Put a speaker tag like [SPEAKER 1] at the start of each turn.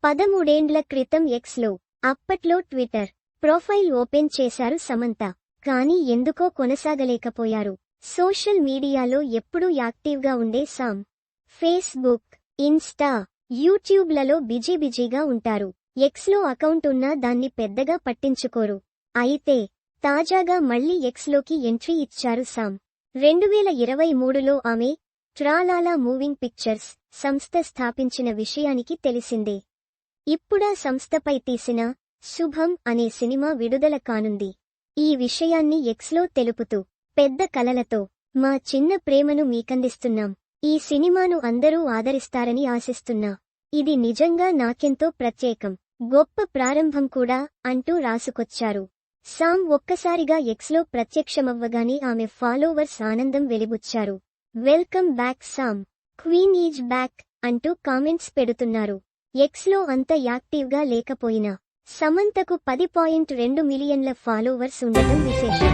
[SPEAKER 1] 13 క్రితం ఎక్స్లో, అప్పట్లో ట్విట్టర్ ప్రొఫైల్ ఓపెన్ చేశారు సమంత. కానీ ఎందుకో కొనసాగలేకపోయారు. సోషల్ మీడియాలో ఎప్పుడూ యాక్టివ్గా ఉండే సామ్ ఫేస్బుక్, ఇన్స్టా, యూట్యూబ్లలో బిజీగా ఉంటారు. ఎక్స్లో అకౌంట్ ఉన్నా దాన్ని పెద్దగా పట్టించుకోరు. అయితే తాజాగా మళ్లీ ఎక్స్లోకి ఎంట్రీ ఇచ్చారు సామ్. 2023లో ఆమె ట్రాలాలా మూవింగ్ పిక్చర్స్ సంస్థ స్థాపించిన విషయానికి తెలిసిందే. ఇప్పుడా సంస్థపై తీసిన శుభం అనే సినిమా విడుదల కానుంది. ఈ విషయాన్ని ఎక్స్లో తెలుపుతూ, పెద్ద కలలతో మా చిన్న ప్రేమను మీకందిస్తున్నాం. ఈ సినిమాను అందరూ ఆదరిస్తారని ఆశిస్తున్నా. ఇది నిజంగా నాకెంతో ప్రత్యేకం, గొప్ప ప్రారంభం కూడా అంటూ రాసుకొచ్చారు. సామ్ ఒక్కసారిగా ఎక్స్లో ప్రత్యక్షమవ్వగానే ఆమె ఫాలోవర్స్ ఆనందం వెలిబుచ్చారు. Welcome back Sam, queen is back అంటూ కామెంట్స్ పెడుతున్నారు. ఎక్స్లో అంత యాక్టివ్గా లేకపోయినా సమంతకు 10.2 మిలియన్ల ఫాలోవర్స్ ఉండటం విశేషం.